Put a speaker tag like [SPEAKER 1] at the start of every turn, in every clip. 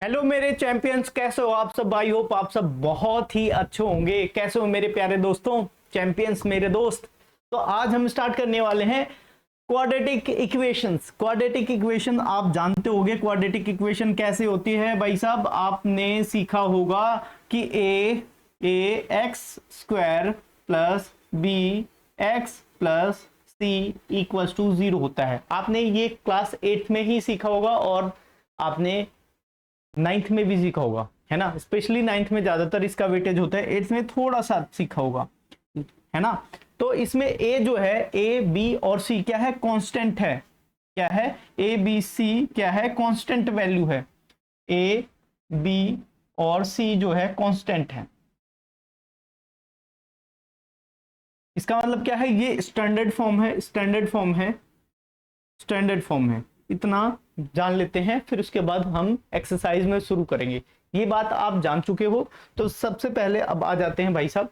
[SPEAKER 1] Hello मेरे champions, कैसे हो आप सब? आई होप आप सब बहुत ही अच्छे होंगे। कैसे हो मेरे प्यारे दोस्तों, चैंपियंस, मेरे दोस्त? तो आज हम स्टार्ट करने वाले हैं क्वाड्रेटिक इक्वेशंस। क्वाड्रेटिक इक्वेशन आप जानते होंगे, क्वाड्रेटिक इक्वेशन कैसे होती है भाई साहब? आपने सीखा होगा कि A X square plus B X plus C equals to 0 होता है। आपने ये क्लास 8 में ही सीखा होगा और आपने 9th में भी सीखा होगा, है ना? स्पेशली 9th में ज्यादातर इसका वेटेज होता है, 8th में थोड़ा सा सीखा होगा, है ना? तो इसमें ए जो है, ए बी और सी क्या है? कांस्टेंट है। क्या है? ए बी सी क्या है? कांस्टेंट वैल्यू है। ए बी और सी जो है कांस्टेंट है। इसका मतलब क्या है? ये स्टैंडर्ड फॉर्म है, स्टैंडर्ड फॉर्म है, स्टैंडर्ड फॉर्म है। इतना जान लेते हैं, फिर उसके बाद हम एक्सरसाइज में शुरू करेंगे। ये बात आप जान चुके हो। तो सबसे पहले अब आ जाते हैं भाई साहब,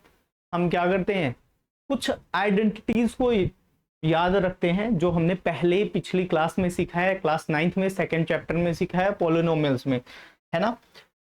[SPEAKER 1] हम क्या करते हैं, कुछ आइडेंटिटीज को याद रखते हैं जो हमने पहले पिछली क्लास में सीखा है, क्लास 9th में सेकेंड चैप्टर में सीखा है, पॉलिनोमियल्स में, है ना?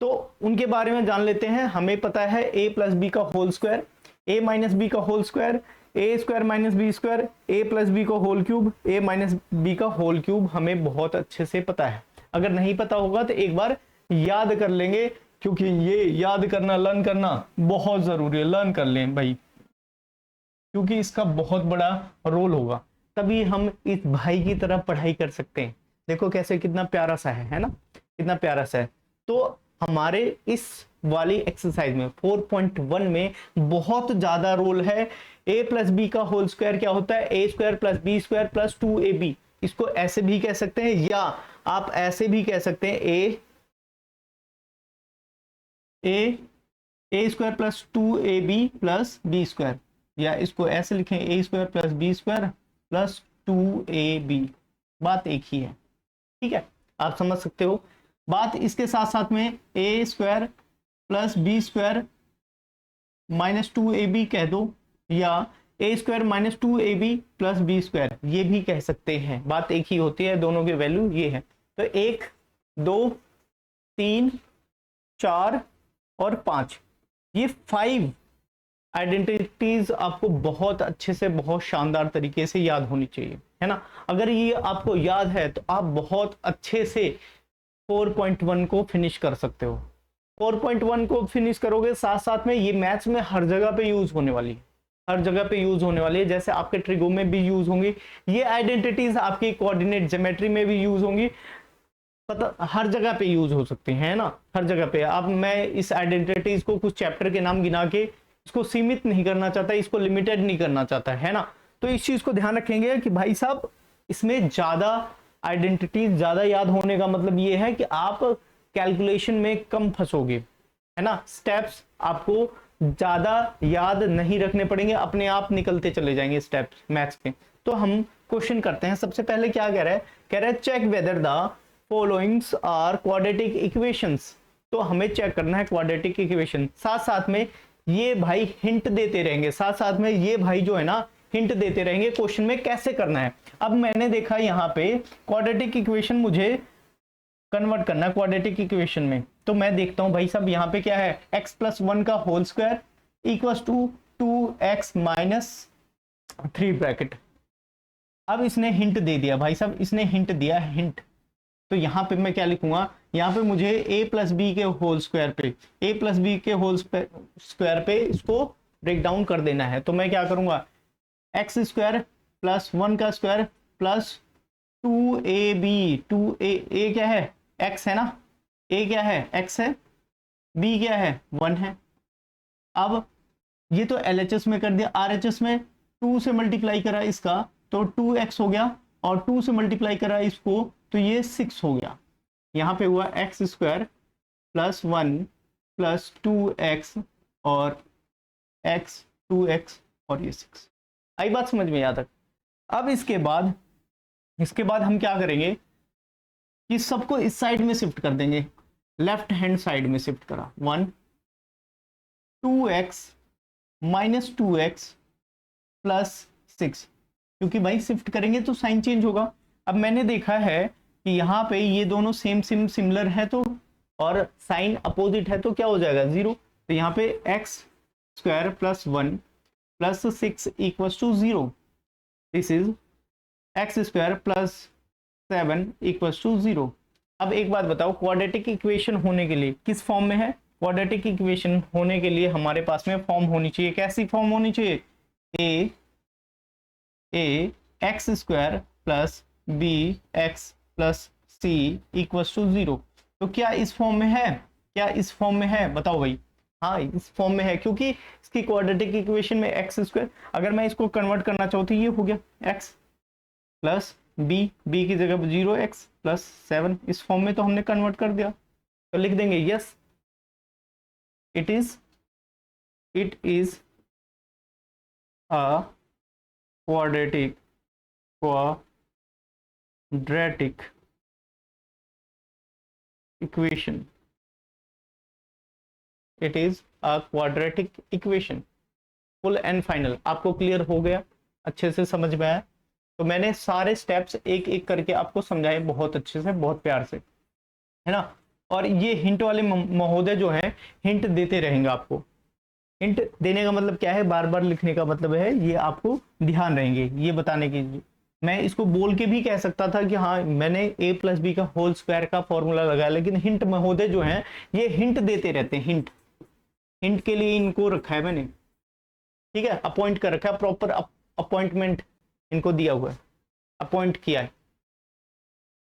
[SPEAKER 1] तो उनके बारे में जान लेते हैं। हमें पता है ए प्लस बी का होल स्क्वायर, ए माइनस बी का होल स्क्वायर, ए स्क्वायर माइनस बी स्क्वायर, ए प्लस बी का होल क्यूब, ए माइनस बी का होल क्यूब हमें बहुत अच्छे से पता है। अगर नहीं पता होगा तो एक बार याद कर लेंगे, क्योंकि ये याद करना, लर्न करना बहुत जरूरी है। लर्न कर लें भाई, क्योंकि इसका बहुत बड़ा रोल होगा, तभी हम इस भाई की तरह पढ़ाई कर सकते हैं। देखो कैसे, कितना प्यारा सा है ना? कितना प्यारा सा है। तो हमारे इस वाली एक्सरसाइज में 4.1 में बहुत ज्यादा रोल है। ए प्लस बी का होल स्क्वायर क्या होता है? A square plus B square plus 2ab। इसको ऐसे भी कह सकते हैं, या आप ऐसे भी कह सकते हैं A square plus 2ab plus B square, या इसको ऐसे लिखें, A square plus B square plus 2ab। बात एक ही है, ठीक है? आप समझ सकते हो बात। इसके साथ साथ में A square plus B square minus 2ab कह दो, या A square minus 2ab plus B square, ये भी कह सकते हैं। बात एक ही होती है, दोनों की वैल्यू ये है। तो 1 2 3 4 और 5, ये 5 आइडेंटिटीज आपको बहुत अच्छे से, बहुत शानदार तरीके से याद होनी चाहिए, है ना? अगर ये आपको याद है तो आप बहुत अच्छे से 4.1 को फिनिश कर सकते हो। 4.1 को फिनिश करोगे, साथ साथ में ये मैथ्स में हर जगह पे यूज होने वाली है, हर जगह पे यूज होने वाली है। जैसे आपके ट्रिगो में भी यूज होंगी ये आइडेंटिटीज, आपकी कोऑर्डिनेट ज्योमेट्री में भी यूज होंगी, पता हर जगह पे यूज हो सकती है ना? हर जगह पे। अब मैं इस आइडेंटिटीज को कुछ चैप्टर के नाम गिना के इसको सीमित नहीं करना चाहता, इसको लिमिटेड नहीं करना चाहता, है ना? तो इस चीज को ध्यान रखेंगे कि भाई साहब इसमें ज्यादा आइडेंटिटीज ज्यादा याद होने का मतलब ये है कि आप कैलकुलेशन में कम फंसोगे, है ना? स्टेप्स आपको ज्यादा याद नहीं रखने पड़ेंगे, अपने आप निकलते चले जाएंगे स्टेप्स मैथ्स के। तो हम क्वेश्चन करते हैं। सबसे पहले क्या कह रहा है? कह रहा है check whether the followings are quadratic equations. तो हमें चेक करना है क्वाड्रेटिक इक्वेशन। साथ साथ में ये भाई हिंट देते रहेंगे, साथ साथ में ये भाई जो है ना हिंट देते रहेंगे क्वेश्चन में कैसे करना है। अब मैंने देखा यहाँ पे क्वाड्रेटिक इक्वेशन मुझे कन्वर्ट करना है क्वाड्रेटिक इक्वेशन में, तो मैं देखता हूं भाई साहब यहाँ पे क्या है, x प्लस 1 का whole square equals to 2x minus 3 bracket. अब इसने हिंट दे दिया भाई साहब, इसने हिंट दिया, हिंट। तो यहाँ पे मैं क्या लिखूंगा? यहाँ पे मुझे a प्लस बी के होल स्क्वायर पे, a प्लस बी के होल स्क्वायर पे इसको ब्रेक डाउन कर देना है। तो मैं क्या करूंगा? एक्स स्क्वायर प्लस 1 का स्क्वायर प्लस 2ab, 2a क्या है? x है ना? a क्या है? x है। b क्या है? 1 है। अब ये तो LHS में कर दिया, RHS में 2 से मल्टीप्लाई करा इसका तो 2x हो गया, और 2 से मल्टीप्लाई करा इसको तो ये 6 हो गया। यहाँ पे हुआ x square plus 1 plus 2x और x 2x और ये 6। आई बात समझ में? यहाँ तक। अब इसके बाद हम क्या करेंगे कि सबको इस साइड में शिफ्ट कर देंगे, लेफ्ट हैंड साइड में शिफ्ट करा। 1 2x माइनस 2x प्लस 6, क्योंकि भाई शिफ्ट करेंगे तो साइन चेंज होगा। अब मैंने देखा है कि यहाँ पे ये दोनों सेम सिमिलर है, तो और साइन अपोजिट है तो क्या हो जाएगा 0। तो यहाँ पे X square plus 1 plus 6 equals to 0। This is X square plus 7 equals to 0। अब एक बात बताओ, क्वाड्रेटिक इक्वेशन होने के लिए किस फॉर्म में है? क्वाड्रेटिक इक्वेशन होने के लिए हमारे पास में फॉर्म होनी चाहिए, कैसी फॉर्म होनी चाहिए? A X square plus B X plus C equals to 0। तो क्या इस फॉर्म में है? क्या इस फॉर्म में है? बताओ भाई। हाँ, इस फॉर्म में है, क्योंकि इसकी क्वाड्रेटिक इक्वेशन में एक्स स्क्वायर, अगर मैं इसको कन्वर्ट करना चाहूँ तो ये हो गया एक्स प्लस बी की जगह 0x प्लस 7, इस फॉर्म में तो हमने कन्वर्ट कर दिया। तो लिख देंगे yes it is a quadratic equation. It is a quadratic equation. Full and final आपको क्लियर हो गया, अच्छे से समझ में आया? तो मैंने सारे स्टेप्स एक एक करके आपको समझाए बहुत अच्छे से, बहुत प्यार से, है ना। और ये हिंट वाले महोदय जो हैं हिंट देते रहेंगे आपको। हिंट देने का मतलब क्या है? बार बार लिखने का मतलब है ये आपको ध्यान रहेंगे ये बताने की। मैं इसको बोल के भी कह सकता था कि हाँ मैंने a प्लस बी का होल स्क्वायर का फॉर्मूला लगाया, लेकिन हिंट महोदय जो हैं ये हिंट देते रहते हैं। हिंट के लिए इनको रखा है मैंने, ठीक है, अपॉइंट कर रखा है, प्रॉपर अपॉइंटमेंट इनको दिया हुआ है, अपॉइंट किया है।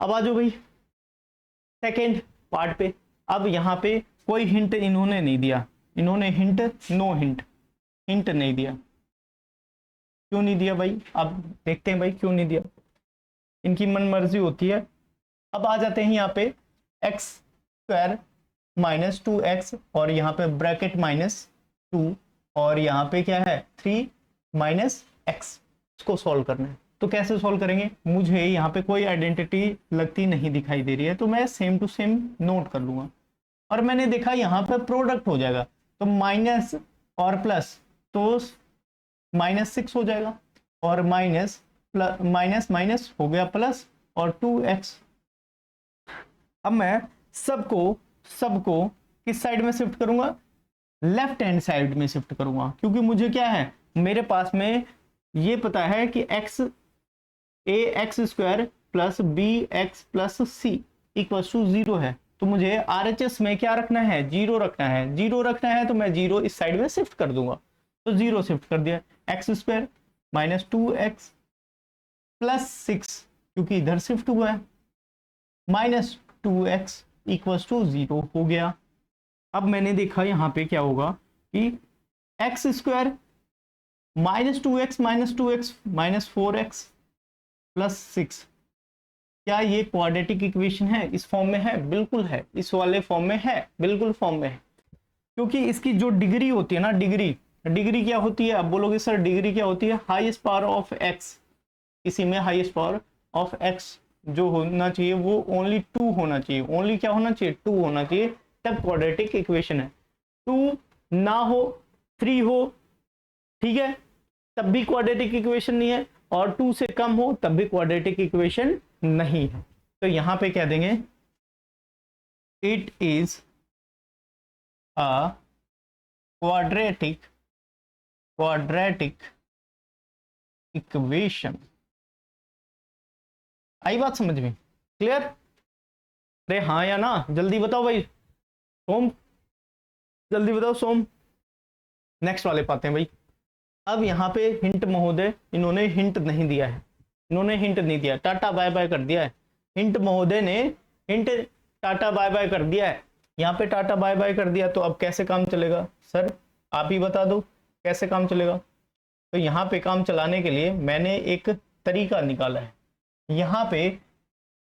[SPEAKER 1] अब आ जाओ भाई सेकेंड पार्ट पे। अब यहाँ पे कोई हिंट इन्होंने नहीं दिया, इन्होंने हिंट नो हिंट नहीं दिया। क्यों नहीं दिया भाई? अब देखते हैं भाई क्यों नहीं दिया, इनकी मन मर्जी होती है। अब आ जाते हैं यहाँ पे एक्स स्क्वायर माइनस 2x और यहाँ पे ब्रैकेट -2 और यहाँ पे क्या है 3 माइनस एक्स, इसको सॉल्व करना है। तो कैसे सॉल्व करेंगे? मुझे यहाँ पे कोई आइडेंटिटी लगती नहीं दिखाई दे रही है, तो मैं सेम टू सेम नोट कर लूंगा। और मैंने देखा यहाँ पे प्रोडक्ट हो जाएगा, तो माइनस और प्लस तो -6 हो जाएगा, और माइनस माइनस हो गया प्लस और 2x। अब मैं सबको किस साइड में शिफ्ट करूंगा? लेफ्ट हैंड साइड में शिफ्ट करूंगा, क्योंकि मुझे क्या है, मेरे पास में ये पता है कि A X square plus B X plus C equal to 0 है। तो मुझे RHS में क्या रखना है? 0 रखना है। 0 रखना है तो मैं 0 इस साइड में शिफ्ट कर दूंगा, तो 0 शिफ्ट कर दिया। X square minus 2x plus 6, क्योंकि इधर शिफ्ट हुआ है, माइनस 2x इक्वल्स टू 0 हो गया। अब मैंने देखा यहाँ पे क्या होगा कि x square -2x minus 4x plus 6, क्या ये क्वाड्रेटिक इक्वेशन है? इस फॉर्म में है? बिल्कुल है, इस वाले फॉर्म में है, बिल्कुल फॉर्म में है। क्योंकि इसकी जो डिग्री होती है ना, डिग्री क्या होती है? अब बोलोगे सर डिग्री क्या होती है? हाईएस्ट पावर ऑफ एक्स, इसी में हाईएस्ट पावर ऑफ एक्स जो होना चाहिए वो ओनली 2 होना चाहिए। ओनली क्या होना चाहिए? 2 होना चाहिए, तब क्वाड्रेटिक इक्वेशन है। 2 ना हो, 3 हो, ठीक है, तब भी क्वाड्रेटिक इक्वेशन नहीं है, और 2 से कम हो तब भी क्वाड्रेटिक इक्वेशन नहीं है। तो यहां पे कह देंगे it is a quadratic equation. आई बात समझ में? क्लियर? अरे हाँ या ना, जल्दी बताओ भाई। सोम जल्दी बताओ सोम। नेक्स्ट वाले पाते हैं भाई। अब यहाँ पे हिंट महोदय इन्होंने हिंट नहीं दिया है, इन्होंने हिंट नहीं दिया, टाटा बाय बाय कर दिया है। हिंट महोदय ने हिंट टाटा बाय बाय कर दिया है, यहाँ पे टाटा बाय बाय कर दिया। तो अब कैसे काम चलेगा सर? आप ही बता दो कैसे काम चलेगा। तो यहाँ पे काम चलाने के लिए मैंने एक तरीका निकाला है। यहाँ पे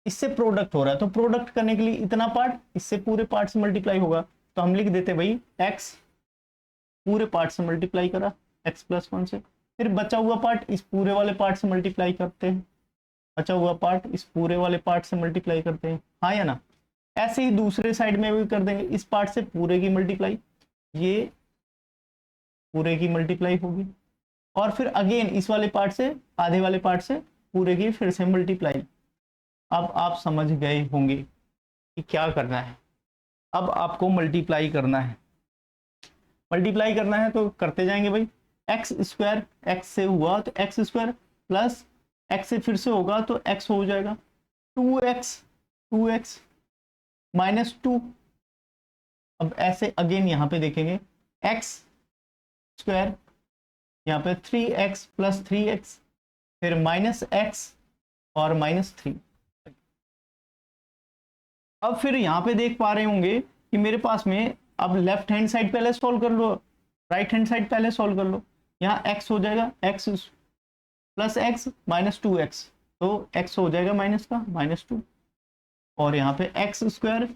[SPEAKER 1] इससे प्रोडक्ट हो रहा है, तो प्रोडक्ट करने के लिए इतना पार्ट इससे पूरे पार्ट से मल्टीप्लाई होगा, तो हम लिख देते भाई x पूरे पार्ट से मल्टीप्लाई करा x प्लस 1 से, फिर बचा हुआ पार्ट इस पूरे वाले पार्ट से मल्टीप्लाई करते हैं, बचा हुआ पार्ट इस पूरे वाले पार्ट से मल्टीप्लाई करते हैं, हाँ या ना। ऐसे ही दूसरे साइड में भी कर देंगे, इस पार्ट से पूरे की मल्टीप्लाई, ये पूरे की मल्टीप्लाई होगी, और फिर अगेन इस वाले पार्ट से आधे वाले पार्ट से पूरे की फिर से मल्टीप्लाई। अब आप समझ गए होंगे कि क्या करना है। अब आपको मल्टीप्लाई करना है, मल्टीप्लाई करना है तो करते जाएंगे भाई। एक्स स्क्वायर एक्स से हुआ तो एक्स स्क्वायर प्लस एक्स से फिर से होगा तो एक्स हो जाएगा 2x, 2x माइनस 2। अब ऐसे अगेन यहाँ पे देखेंगे एक्स स्क्वायर, यहाँ पे 3x प्लस 3x, फिर माइनस एक्स और माइनस 3। अब फिर यहाँ पे देख पा रहे होंगे कि मेरे पास में अब लेफ्ट हैंड साइड पहले सॉल्व कर लो, राइट हैंड साइड पहले सॉल्व कर लो। यहाँ x हो जाएगा x plus x minus 2x, तो x हो जाएगा माइनस का माइनस 2, और यहाँ पे एक्स स्क्वायर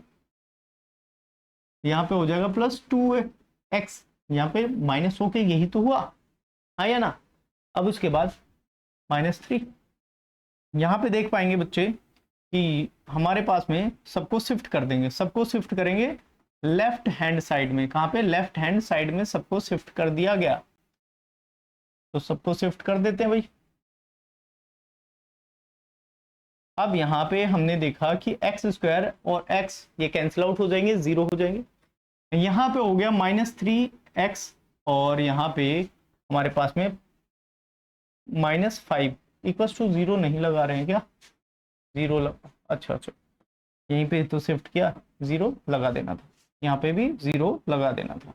[SPEAKER 1] यहाँ पे हो जाएगा प्लस 2x, यहाँ पे माइनस होके यही तो हुआ, हाँ या ना। अब उसके बाद माइनस 3, यहाँ पे देख पाएंगे बच्चे कि हमारे पास में सबको शिफ्ट कर देंगे, सबको शिफ्ट करेंगे लेफ्ट हैंड साइड में। कहाँ पे? लेफ्ट हैंड साइड में सबको शिफ्ट कर दिया गया, तो सबको शिफ्ट कर देते हैं भाई। अब यहाँ पे हमने देखा कि एक्स स्क्वायर और एक्स ये कैंसिल आउट हो जाएंगे, जीरो हो जाएंगे। यहाँ पे हो गया माइनस 3x, और यहाँ पे हमारे पास में माइनस 5 इक्वल टू 0 नहीं लगा रहे हैं क्या? जीरो अच्छा अच्छा, यहीं पे तो शिफ्ट किया, 0 लगा देना था, यहाँ पे भी 0 लगा देना था।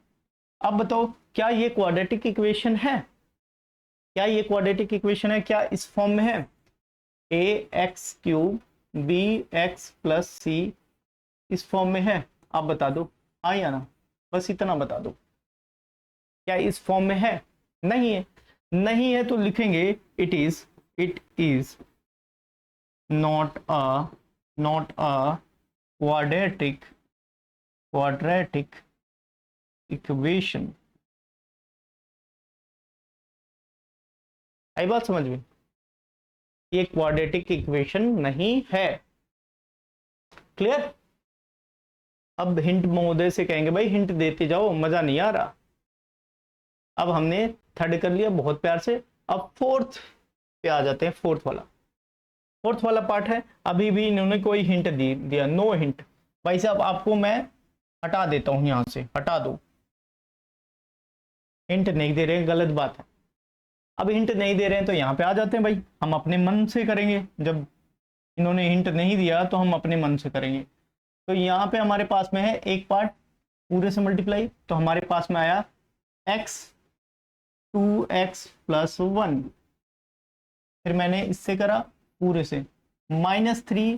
[SPEAKER 1] अब बताओ क्या ये क्वाड्रेटिक इक्वेशन है? क्या ये क्वाड्रेटिक इक्वेशन है? क्या इस फॉर्म में है? ax³ bx प्लस सी इस फॉर्म में है? आप बता दो हाँ या ना, बस इतना बता दो। क्या इस फॉर्म में है? नहीं है। नहीं है तो लिखेंगे it is not a quadratic equation. आई बात समझ में? ये क्वाड्रेटिक इक्वेशन नहीं है। क्लियर? अब हिंट महोदय से कहेंगे भाई हिंट देते जाओ, मजा नहीं आ रहा। अब हमने थर्ड कर लिया बहुत प्यार से, अब फोर्थ पे आ जाते हैं। फोर्थ वाला पार्ट है। अभी भी इन्होंने कोई हिंट दिया, नो हिंट। भाई साहब आपको मैं हटा देता हूं, यहां से हटा दो, हिंट नहीं दे रहे, गलत बात है। अब हिंट नहीं दे रहे हैं तो यहाँ पे आ जाते हैं भाई, हम अपने मन से करेंगे। जब इन्होंने हिंट नहीं दिया तो हम अपने मन से करेंगे। तो यहाँ पे हमारे पास में है एक पार्ट पूरे से मल्टीप्लाई, तो हमारे पास में आया x 2x प्लस 1, फिर मैंने इससे करा पूरे से माइनस 3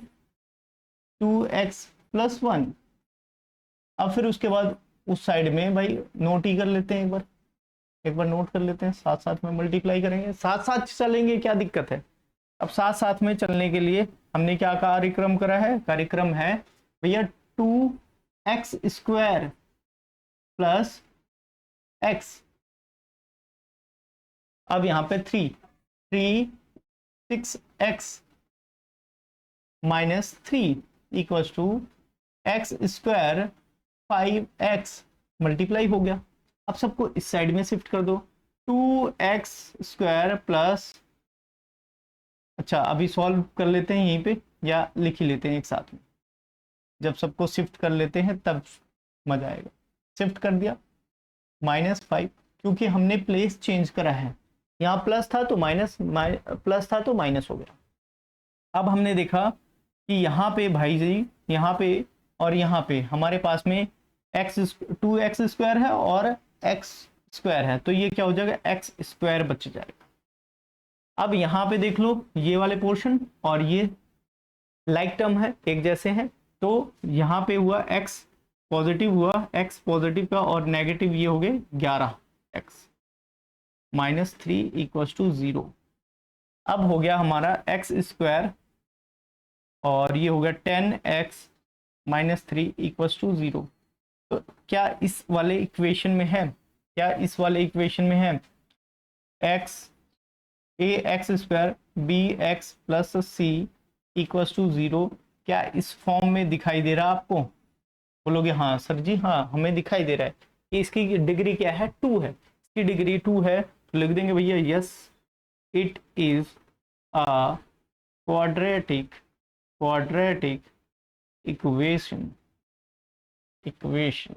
[SPEAKER 1] 2x प्लस 1। अब फिर उसके बाद उस साइड में भाई नोट ही कर लेते हैं, एक बार नोट कर लेते हैं, साथ साथ में मल्टीप्लाई करेंगे, साथ साथ चलेंगे, क्या दिक्कत है। अब साथ साथ में चलने के लिए हमने क्या कार्यक्रम करा है? कार्यक्रम है भैया 2x स्क्वायर प्लस x, अब यहाँ पे 6x minus 3 equal to X square 5x multiply हो गया। अब सबको इस साइड में शिफ्ट कर दो, 2x स्क्वायर प्लस, अच्छा अभी सॉल्व कर लेते हैं यहीं पे या लिख ही लेते हैं एक साथ में, जब सबको शिफ्ट कर लेते हैं तब मजा आएगा। शिफ्ट कर दिया -5, क्योंकि हमने प्लेस चेंज करा है, यहाँ प्लस था तो माइनस, प्लस था तो माइनस हो गया। अब हमने देखा कि यहाँ पे भाई जी, यहाँ पे और यहाँ पे हमारे पास में x 2x स्क्वायर है और x स्क्वायर है, तो ये क्या हो जाएगा? x स्क्वायर बच जाएगा। अब यहाँ पे देख लो ये वाले पोर्शन और ये लाइक टर्म है, एक जैसे हैं, तो यहाँ पे हुआ x पॉजिटिव हुआ, x पॉजिटिव का, और नेगेटिव ये हो गए 11x माइनस 3 इक्वल टू 0। अब हो गया हमारा x स्क्वायर और ये हो गया 10x माइनस 3 इक्वल टू 0। तो क्या इस वाले इक्वेशन में है? क्या इस वाले इक्वेशन में है ax square bx plus C equal to 0? क्या इस फॉर्म में दिखाई दे रहा है आपको? बोलोगे हाँ सर जी, हाँ हमें दिखाई दे रहा है कि इसकी डिग्री क्या है? 2 है, इसकी डिग्री 2 है, तो लिख देंगे भैया yes it is a quadratic equation. Equation.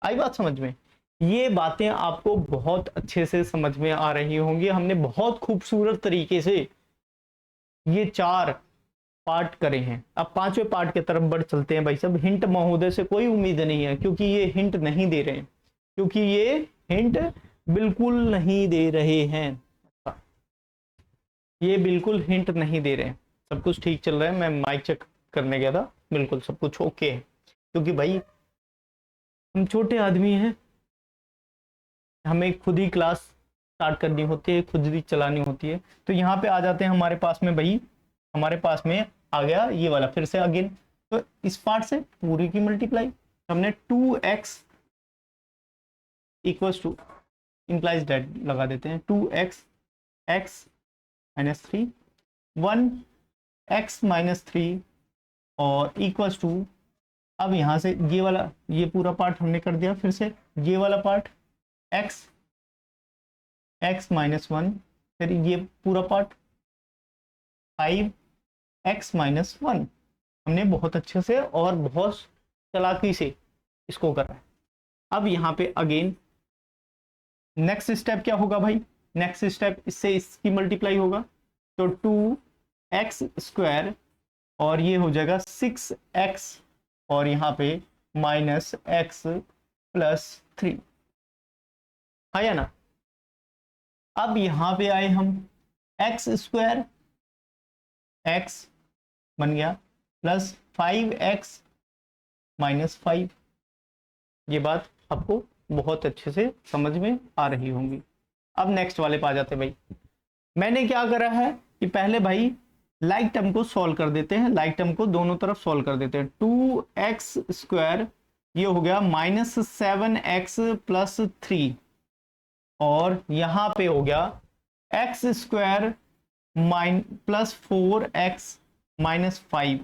[SPEAKER 1] आई बात समझ में? ये बातें आपको बहुत अच्छे से समझ में आ रही होंगी। हमने बहुत खूबसूरत तरीके से ये 4 पार्ट करे हैं। अब 5वें पार्ट की तरफ बढ़ चलते हैं भाई साहब। हिंट महोदय से कोई उम्मीद नहीं है, क्योंकि ये हिंट नहीं दे रहे हैं, क्योंकि ये हिंट बिल्कुल नहीं दे रहे हैं। ये बिल्कुल हिंट नहीं दे रहे हैं। सब कुछ ठीक चल रहा है। मैं माइक चेक करने गया था, बिल्कुल सब कुछ ओके है, क्योंकि भाई हम छोटे आदमी हैं, हमें खुद ही क्लास स्टार्ट करनी होती है, खुद ही चलानी होती है। तो यहाँ पे आ जाते हैं हमारे पास में भाई, हमारे पास में आ गया ये वाला फिर से अगेन। तो इस पार्ट से पूरी की मल्टीप्लाई हमने 2x equals two implies date लगा देते हैं 2x x minus 3 1x minus 3 और इक्वल्स टू, अब यहां से ये वाला ये पूरा पार्ट हमने कर दिया, फिर से ये वाला पार्ट x माइनस 1, फिर ये पूरा पार्ट 5x माइनस 1। हमने बहुत अच्छे से और बहुत चालाकी से इसको करा है। अब यहाँ पे अगेन नेक्स्ट स्टेप क्या होगा भाई? नेक्स्ट स्टेप इससे इसकी मल्टीप्लाई होगा, तो 2x स्क्वायर और ये हो जाएगा 6x और यहाँ पे माइनस x प्लस 3, है या ना? अब यहाँ पे आए हम x स्क्वायर, x बन गया प्लस 5x माइनस 5। ये बात आपको बहुत अच्छे से समझ में आ रही होंगी। अब नेक्स्ट वाले पे आ जाते भाई। मैंने क्या करा है कि पहले भाई लाइक टर्म को सॉल्व कर देते हैं, लाइक टर्म को दोनों तरफ सॉल्व कर देते हैं। 2x स्क्वायर ये हो गया माइनस 7x प्लस 3 और यहाँ पे हो गया x square plus 4x minus 5।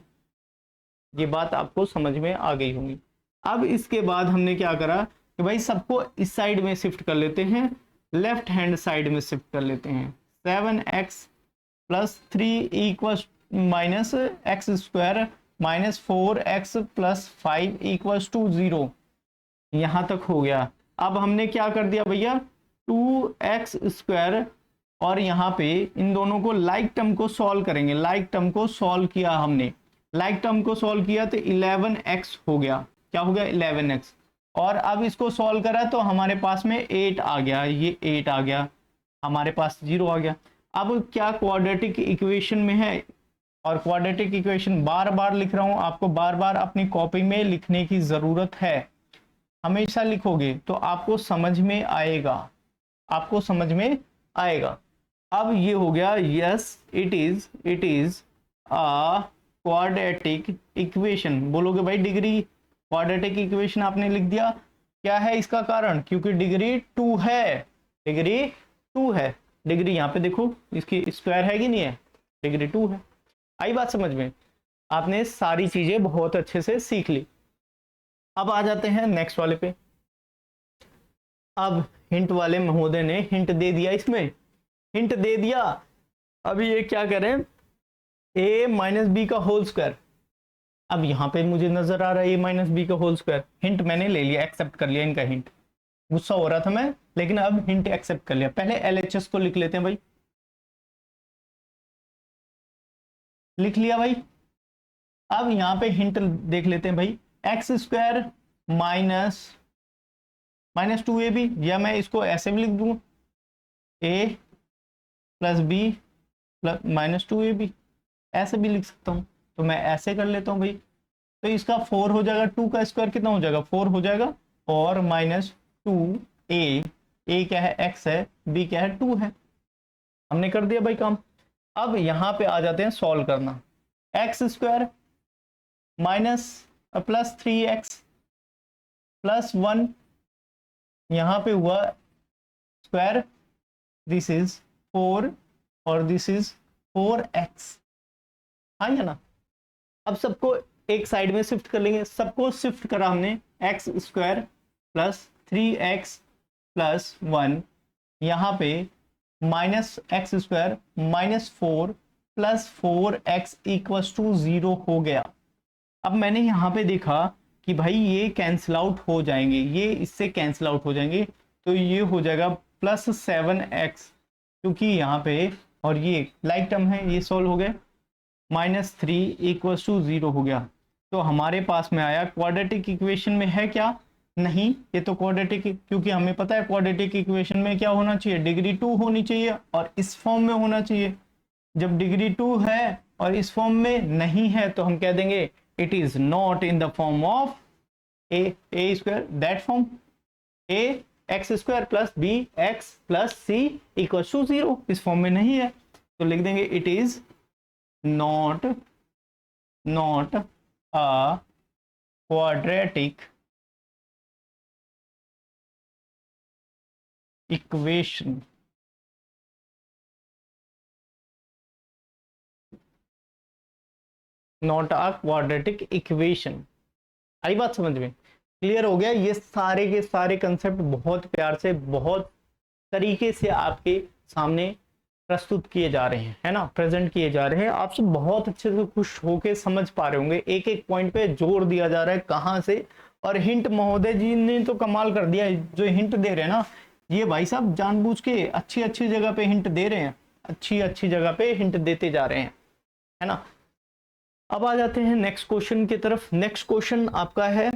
[SPEAKER 1] ये बात आपको समझ में आ गई होंगी। अब इसके बाद हमने क्या करा कि भाई सबको इस साइड में शिफ्ट कर लेते हैं, लेफ्ट हैंड साइड में शिफ्ट कर लेते हैं। 7x plus 3 equals minus X square minus 4x plus 5 equals to 0। यहां तक हो गया। अब हमने क्या कर दिया भैया, 2x स्क्वायर और यहाँ पे इन दोनों को लाइक टर्म को सॉल्व करेंगे। लाइक टर्म को सॉल्व किया हमने, लाइक टर्म को सॉल्व किया तो 11x हो गया। क्या हो गया? 11x। और अब इसको सॉल्व करा तो हमारे पास में 8 आ गया, ये 8 आ गया, हमारे पास 0 आ गया। अब क्या क्वाड्रेटिक इक्वेशन में है, और क्वाड्रेटिक इक्वेशन बार बार लिख रहा हूं, आपको बार बार अपनी कॉपी में लिखने की जरूरत है। हमेशा लिखोगे तो आपको समझ में आएगा, आपको समझ में आएगा। अब ये हो गया, yes it is a quadratic equation. बोलोगे भाई डिग्री क्वाड्रेटिक इक्वेशन आपने लिख दिया, क्या है इसका कारण? क्योंकि डिग्री 2 है, डिग्री 2 है। डिग्री यहाँ पे देखो इसकी स्क्वायर है कि नहीं है, डिग्री 2 है। आई बात समझ में? आपने सारी चीजें बहुत अच्छे से सीख ली। अब आ जाते हैं नेक्स्ट वाले पे। अब हिंट वाले महोदय ने हिंट दे दिया, इसमें हिंट दे दिया। अभी ये क्या करें, a माइनस बी का होल स्क्वायर। अब यहाँ पे मुझे नजर आ रहा है a माइनस बी का होल स्क्वायर। हिंट मैंने ले लिया, एक्सेप्ट कर लिया इनका हिंट। गुस्सा हो रहा था मैं, लेकिन अब हिंट एक्सेप्ट कर लिया। पहले LHS को लिख लेते हैं भाई, लिख लिया भाई। अब यहाँ पे हिंट देख लेते हैं भाई, एक्स स्क्वायर माइनस 2ab, या मैं इसको ऐसे भी लिख दूं, a plus B plus minus 2ab, ऐसे भी लिख सकता हूं। तो मैं ऐसे कर लेता हूं भाई। तो इसका 4 हो जाएगा, 2 का स्क्वायर कितना हो जाएगा, 4 हो जाएगा, और माइनस 2a, a क्या है, x है, b क्या है, 2 है। हमने कर दिया भाई काम। अब यहां पे आ जाते हैं सॉल्व करना। X square minus plus 3x plus 1, यहां पे हुआ स्क्वायर, दिस इज 4 और दिस इज 4x, हाँ या ना? अब सबको एक साइड में शिफ्ट कर लेंगे। सबको शिफ्ट करा हमने, x square plus 3x plus 1, यहाँ पे minus X square minus 4 plus 4x equals to 0 हो गया। अब मैंने यहाँ पे देखा कि भाई ये कैंसिल आउट हो जाएंगे, ये इससे कैंसिल आउट हो जाएंगे, तो ये हो जाएगा +7x, क्योंकि यहाँ पे और ये लाइक टर्म है, ये सॉल्व हो गए, -3 = 0 हो गया। तो हमारे पास में आया क्वाड्रेटिक इक्वेशन में है क्या, नहीं, ये तो क्वाड्रेटिक, क्योंकि हमें पता है क्वाड्रेटिक इक्वेशन में क्या होना चाहिए, डिग्री 2 होनी चाहिए और इस फॉर्म में होना चाहिए। जब डिग्री 2 है और इस फॉर्म में नहीं है तो हम कह देंगे it is not in the form of A square, that form ax² + bx + c = 0, इस फॉर्म में नहीं है, तो लिख देंगे it is not a quadratic equation. Not a quadratic equation. आई बात समझ में, क्लियर हो गया। ये सारे के सारे कंसेप्ट बहुत प्यार से, बहुत तरीके से आपके सामने प्रस्तुत किए जा रहे हैं, है ना, प्रेजेंट किए जा रहे हैं। आप सब बहुत अच्छे से खुश होके समझ पा रहे होंगे, एक एक पॉइंट पे जोर दिया जा रहा है कहाँ से। और हिंट महोदय जी ने तो कमाल कर दिया, जो हिंट दे रहे हैं ना, ये भाई साहब जानबूझ के अच्छी अच्छी जगह पे हिंट दे रहे हैं, अच्छी अच्छी जगह पे हिंट देते जा रहे हैं, है ना। अब आ जाते हैं नेक्स्ट क्वेश्चन की तरफ। नेक्स्ट क्वेश्चन आपका है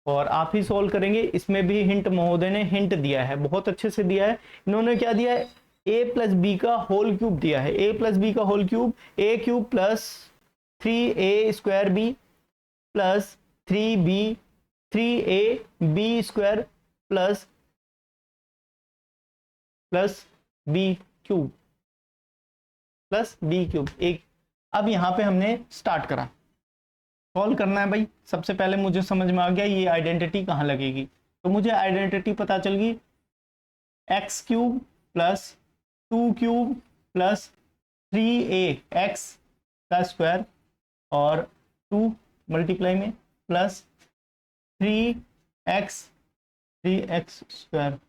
[SPEAKER 1] और आप ही सॉल्व करेंगे। इसमें भी हिंट महोदय ने हिंट दिया है, बहुत अच्छे से दिया है। इन्होंने क्या दिया है, a+b का होल क्यूब दिया है, a+b का whole cube, a³ + 3a² + 3ab² + b³ एक। अब यहां पे हमने स्टार्ट करा, सॉल्व करना है भाई। सबसे पहले मुझे समझ में आ गया ये आइडेंटिटी कहाँ लगेगी, तो मुझे आइडेंटिटी पता चल गई, x³ + 2³ + 3ax² और 2 मल्टीप्लाई में प्लस 3x²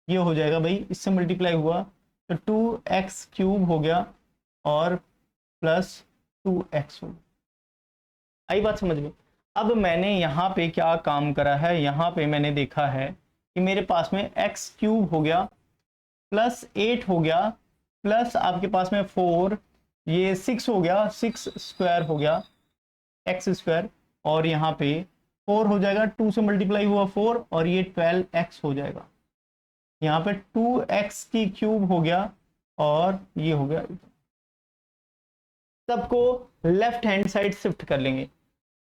[SPEAKER 1] ये हो जाएगा भाई, इससे मल्टीप्लाई हुआ तो 2x³ हो गया और +2x हो गया। आई बात समझ में। अब मैंने यहाँ पे क्या काम करा है, यहाँ पे मैंने देखा है कि मेरे पास में x³ हो गया, +8 हो गया, प्लस आपके पास में 4, ये 6 हो गया, 6² हो गया x², और यहाँ पे 4 हो जाएगा, 2 से मल्टीप्लाई हुआ 4 और ये 12x हो जाएगा। यहाँ पे 2x³ हो गया और ये हो गया। सबको लेफ्ट हैंड साइड शिफ्ट कर लेंगे,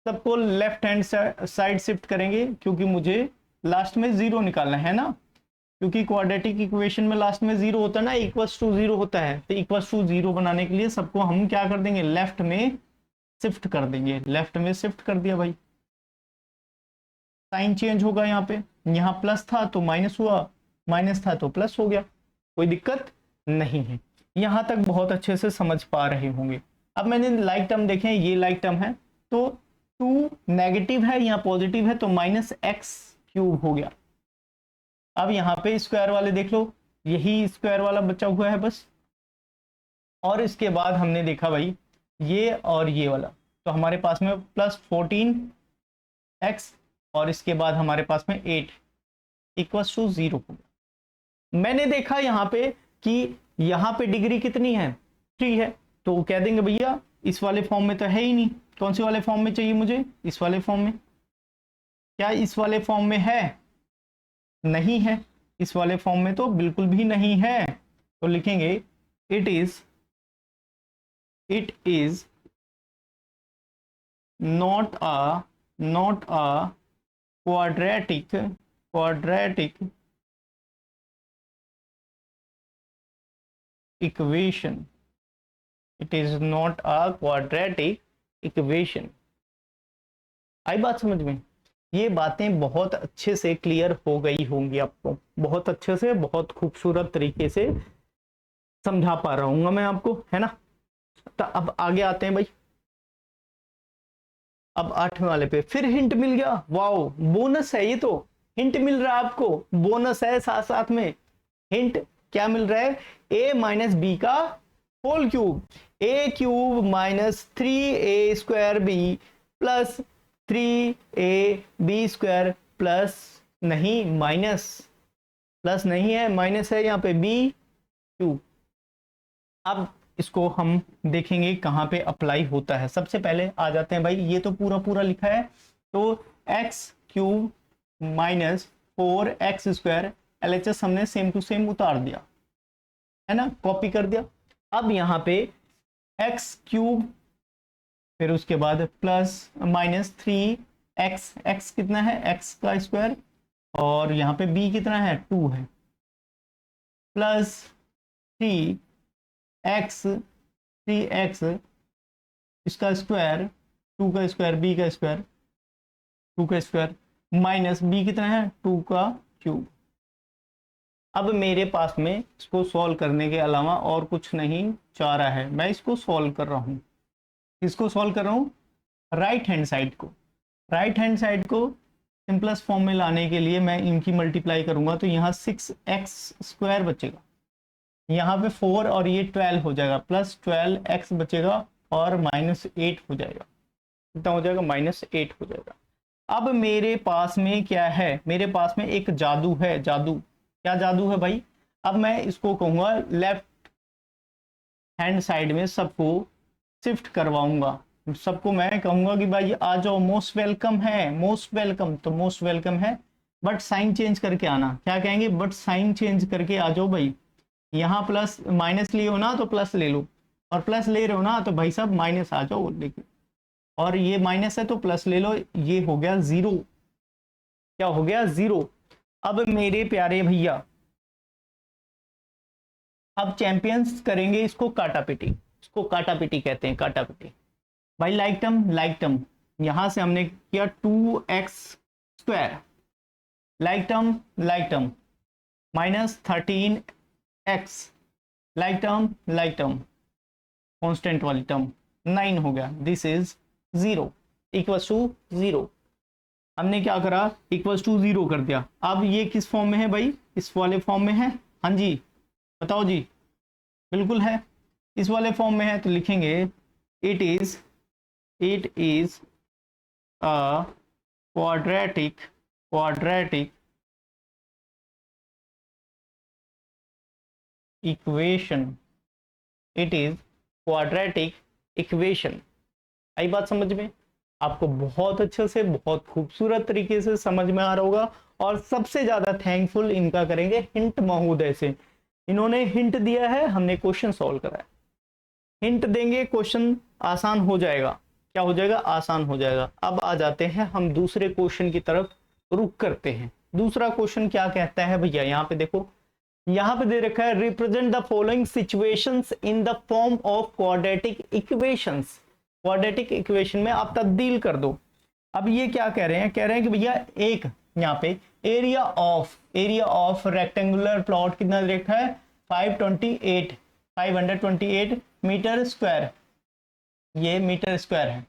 [SPEAKER 1] सबको लेफ्ट हैंड साइड शिफ्ट करेंगे, क्योंकि मुझे लास्ट में 0 निकालना है ना, क्योंकि क्वाड्रेटिक इक्वेशन में लास्ट में 0 होता है ना, =0 होता है। तो =0 बनाने के लिए सबको हम क्या कर देंगे, लेफ्ट में शिफ्ट कर देंगे। लेफ्ट में शिफ्ट कर दिया भाई, साइन चेंज होगा, यहाँ पे यहाँ प्लस था तो माइनस हुआ, माइनस था तो प्लस हो गया, कोई दिक्कत नहीं है। यहां तक बहुत अच्छे से समझ पा रहे होंगे। अब मैंने लाइक टर्म देखे, ये लाइक टर्म है, तो 2 नेगेटिव है, यहाँ पॉजिटिव है, तो -x³ हो गया। अब यहाँ पे स्क्वायर वाले देख लो, यही स्क्वायर वाला बचा हुआ है बस। और इसके बाद हमने देखा भाई ये और ये वाला, तो हमारे पास में +14x और इसके बाद हमारे पास में 8 = 0 हो गया। मैंने देखा यहाँ पे कि यहाँ पे डिग्री कितनी है, 3 है, तो कह देंगे भैया इस वाले फॉर्म में तो है ही नहीं। कौन से वाले फॉर्म में चाहिए मुझे, इस वाले फॉर्म में। क्या इस वाले फॉर्म में है, नहीं है, इस वाले फॉर्म में तो बिल्कुल भी नहीं है। तो लिखेंगे it is not a quadratic equation. It is not a quadratic equation. आई बात समझ में। ये बातें बहुत अच्छे से क्लियर हो गई होंगी आपको, बहुत अच्छे से, बहुत खूबसूरत तरीके से समझा पा रहा हूँ मैं आपको, है ना। तो अब आगे आते हैं भाई, अब 8वें वाले पे फिर हिंट मिल गया। वाओ, बोनस है ये तो, हिंट मिल रहा है आपको, बोनस है साथ साथ में। हिंट क्या मिल रहा है, a - b का whole cube, a³ - 3a² b + 3ab² plus नहीं माइनस, प्लस नहीं है माइनस है यहाँ पे b2। अब इसको हम देखेंगे कहाँ पे अप्लाई होता है। सबसे पहले आ जाते हैं भाई, ये तो पूरा पूरा लिखा है, तो x³ माइनस 4x² LHS हमने सेम टू सेम उतार दिया है ना, कॉपी कर दिया। अब यहाँ पे x³, फिर उसके बाद प्लस माइनस 3x, x कितना है x², और यहाँ पे b कितना है 2 है, प्लस 3x इसका स्क्वायर, 2 का स्क्वायर b का स्क्वायर, 2 का स्क्वायर माइनस b कितना है 2 का क्यूब। अब मेरे पास में इसको सॉल्व करने के अलावा और कुछ नहीं चाह रहा है, मैं इसको सॉल्व कर रहा हूँ। इसको सॉल्व कर रहा हूँ राइट हैंड साइड को, राइट हैंड साइड को सिंपलेस्ट फॉर्म में लाने के लिए मैं इनकी मल्टीप्लाई करूंगा, तो यहाँ 6x² बचेगा, यहाँ पे 4 और ये 12 हो जाएगा, प्लस 12x बचेगा और -8 हो जाएगा। कितना हो जाएगा -8 हो जाएगा। अब मेरे पास में क्या है, मेरे पास में एक जादू है। जादू क्या जादू है भाई, अब मैं इसको कहूंगा लेफ्ट हैंड साइड में सबको शिफ्ट करवाऊंगा, सबको मैं कहूंगा कि भाई आ जाओ, मोस्ट वेलकम है, मोस्ट वेलकम, तो मोस्ट वेलकम है, बट साइन चेंज करके आना। क्या कहेंगे, बट साइन चेंज करके आ जाओ भाई। यहाँ प्लस माइनस लिए हो ना तो प्लस ले लो, और प्लस ले रहे हो ना तो भाई साहब माइनस आ जाओ लेके, और ये माइनस है तो प्लस ले लो, ये हो गया 0। क्या हो गया 0। अब मेरे प्यारे भैया, अब चैंपियंस करेंगे इसको काटापिटी, इसको काटापिटी कहते हैं, काटापिटी भाई। लाइक टर्म यहां से हमने किया 2x², like term minus 13x, like term constant वाली टर्म 9 हो गया, दिस इज 0 इक्वल्स टू 0। हमने क्या करा, इक्वल्स टू 0 कर दिया। अब ये किस फॉर्म में है भाई, इस वाले फॉर्म में है, हाँ जी बताओ जी, बिल्कुल है, इस वाले फॉर्म में है, तो लिखेंगे it is a quadratic equation, it is quadratic equation. आई बात समझ में, आपको बहुत अच्छे से, बहुत खूबसूरत तरीके से समझ में आ रहा होगा। और सबसे ज्यादा थैंकफुल इनका करेंगे हिंट महोदय से, इन्होंने हिंट दिया है, हमने क्वेश्चन सॉल्व करा है। हिंट देंगे क्वेश्चन आसान हो जाएगा, क्या हो जाएगा, आसान हो जाएगा। अब आ जाते हैं हम दूसरे क्वेश्चन की तरफ, रुक करते हैं। दूसरा क्वेश्चन क्या कहता है भैया, यहाँ पे देखो, यहाँ पे दे रखा है represent the following situations in the form of quadratic equations. Quadratic equation में आप तब्दील कर दो। अब ये क्या कह रहे हैं, कह रहे हैं कि भैया एक यहाँ पे एरिया ऑफ रेक्टेंगुलर प्लॉट कितना देखा है 528 मीटर स्क्वायर, ये मीटर स्क्वायर है।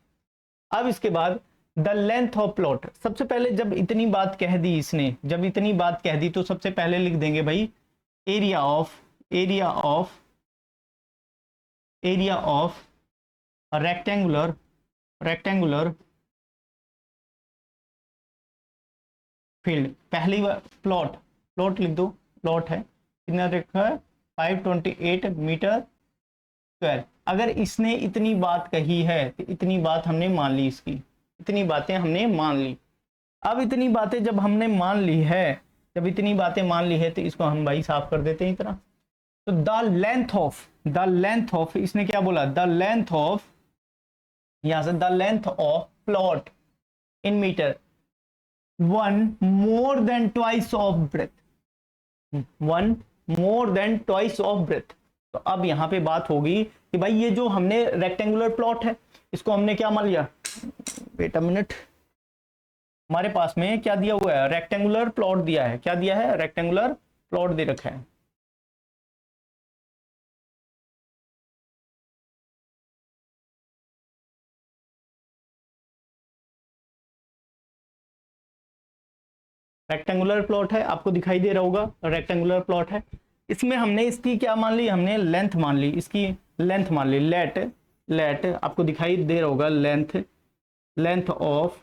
[SPEAKER 1] अब इसके बाद द लेंथ ऑफ प्लॉट, सबसे पहले जब इतनी बात कह दी इसने, जब इतनी बात कह दी तो सबसे पहले लिख देंगे भाई एरिया ऑफ रेक्टेंगुलर फील्ड। पहली बार प्लॉट लिख दो, प्लॉट है कितना देखा है 528 मीटर स्क्वायर। अगर इसने इतनी बात कही है तो इतनी बात हमने मान ली, इसकी इतनी बातें हमने मान ली। अब इतनी बातें जब हमने मान ली है, जब इतनी बातें मान ली है तो इसको हम भाई साफ कर देते हैं इतना। तो द लेंथ ऑफ इसने क्या बोला, द लेंथ ऑफ, यहां से the length of plot in metre 1 more than twice of breadth, 1 more than twice of breadth। तो अब यहां पे बात होगी कि भाई ये जो हमने रेक्टेंगुलर प्लॉट है इसको हमने क्या मान लिया, वेट अ मिनट, हमारे पास में क्या दिया हुआ है, रेक्टेंगुलर प्लॉट दिया है, क्या दिया है, रेक्टेंगुलर प्लॉट दे रखा है। रेक्टेंगुलर प्लॉट है, आपको दिखाई दे रहा होगा, रेक्टेंगुलर प्लॉट है। इसमें हमने इसकी क्या मान ली, हमने लेंथ मान ली, इसकी लेंथ मान ली, लेट आपको दिखाई दे रहा होगा, लेंथ ऑफ